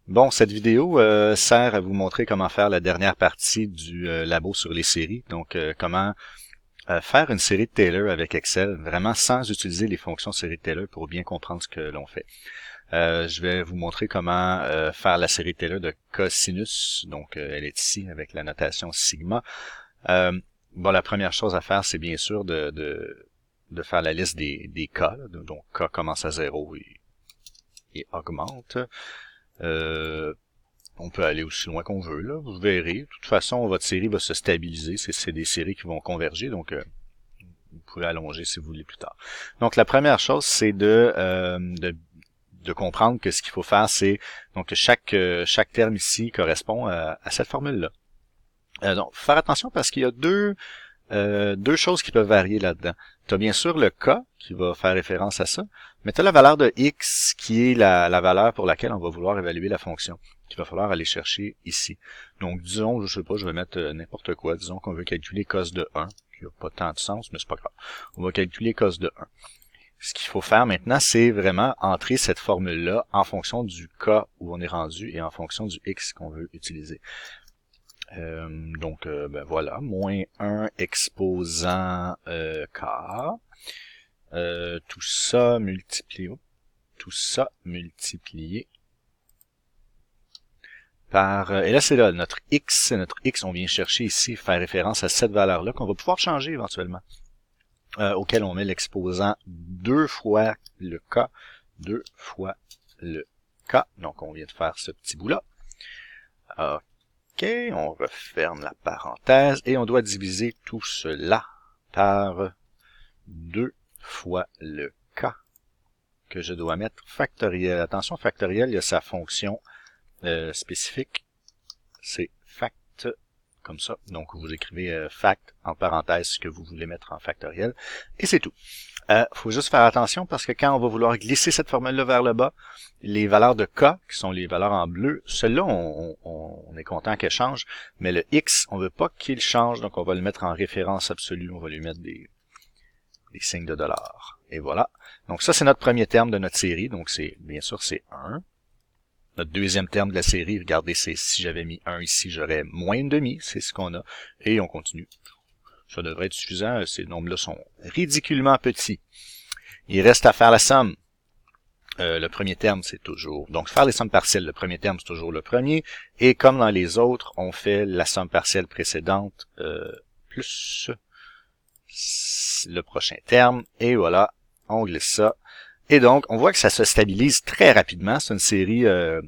Bon, cette vidéo sert à vous montrer comment faire la dernière partie du labo sur les séries. Donc, comment faire une série de Taylor avec Excel, vraiment sans utiliser les fonctions série de Taylor pour bien comprendre ce que l'on fait. Je vais vous montrer comment faire la série de Taylor de cosinus. Donc, elle est ici avec la notation sigma. Bon, la première chose à faire, c'est bien sûr de faire la liste des cas. Là. Donc, K commence à 0 et augmente. On peut aller aussi loin qu'on veut, là. Vous verrez. De toute façon, votre série va se stabiliser. C'est des séries qui vont converger, donc vous pouvez allonger si vous voulez plus tard. Donc, la première chose, c'est de comprendre que ce qu'il faut faire, c'est donc chaque terme ici correspond à cette formule-là. Donc, faut faire attention parce qu'il y a deux choses qui peuvent varier là-dedans. Tu as bien sûr le K qui va faire référence à ça, mais tu as la valeur de X qui est la valeur pour laquelle on va vouloir évaluer la fonction, qu'il va falloir aller chercher ici. Donc disons, je sais pas, je vais mettre n'importe quoi, disons qu'on veut calculer cos de 1, qui n'a pas tant de sens, mais c'est pas grave. On va calculer cos de 1. Ce qu'il faut faire maintenant, c'est vraiment entrer cette formule-là en fonction du K où on est rendu et en fonction du X qu'on veut utiliser. Donc, ben voilà, moins 1 exposant K. Tout ça multiplié par... et là, c'est là, notre X, on vient chercher ici, faire référence à cette valeur-là qu'on va pouvoir changer éventuellement, auquel on met l'exposant 2 fois le K, 2 fois le K. Donc, on vient de faire ce petit bout-là. OK, on referme la parenthèse et on doit diviser tout cela par 2 fois le K que je dois mettre factoriel. Attention, factoriel, il y a sa fonction spécifique. C'est fact, comme ça. Donc, vous écrivez fact en parenthèse ce que vous voulez mettre en factoriel. Et c'est tout. Faut juste faire attention parce que quand on va vouloir glisser cette formule-là vers le bas, les valeurs de K, qui sont les valeurs en bleu, celles-là, on est content qu'elles changent, mais le X, on veut pas qu'il change, donc on va le mettre en référence absolue, on va lui mettre des signes de dollars. Et voilà. Donc ça, c'est notre premier terme de notre série, donc c'est bien sûr c'est 1. Notre deuxième terme de la série, regardez, c'est si j'avais mis 1 ici, j'aurais moins une demi, c'est ce qu'on a, et on continue. Ça devrait être suffisant, ces nombres-là sont ridiculement petits. Il reste à faire la somme. Le premier terme, c'est toujours... Donc, faire les sommes partielles, le premier terme, c'est toujours le premier. Et comme dans les autres, on fait la somme partielle précédente plus le prochain terme. Et voilà, on glisse ça. Et donc, on voit que ça se stabilise très rapidement. C'est une série,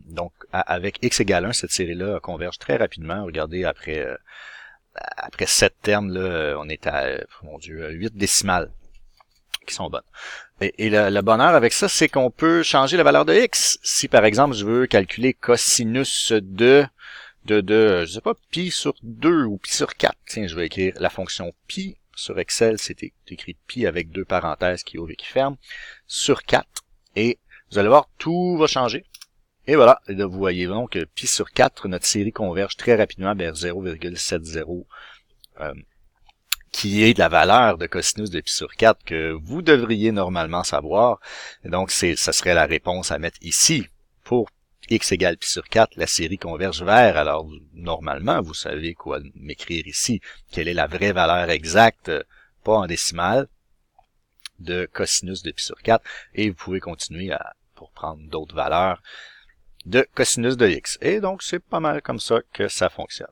donc avec x égale 1, cette série-là converge très rapidement. Regardez, après 7 termes, là, on est à, mon Dieu, 8 décimales qui sont bonnes. Et le bonheur avec ça, c'est qu'on peut changer la valeur de x. Si, par exemple, je veux calculer cosinus de je sais pas, pi sur 2 ou pi sur 4. Tiens, je vais écrire la fonction pi. Sur Excel, c'est écrit pi avec 2 parenthèses qui ouvrent et qui ferment, sur 4. Et vous allez voir, tout va changer. Et voilà, et là, vous voyez donc que pi sur 4, notre série converge très rapidement vers 0,70, qui est la valeur de cosinus de pi sur 4 que vous devriez normalement savoir. Et donc, ça serait la réponse à mettre ici. Pour x égale pi sur 4, la série converge vers. Alors, normalement, vous savez quoi m'écrire ici. Quelle est la vraie valeur exacte, pas en décimale, de cosinus de pi sur 4. Et vous pouvez continuer pour prendre d'autres valeurs de cosinus de x. Et donc, c'est pas mal comme ça que ça fonctionne.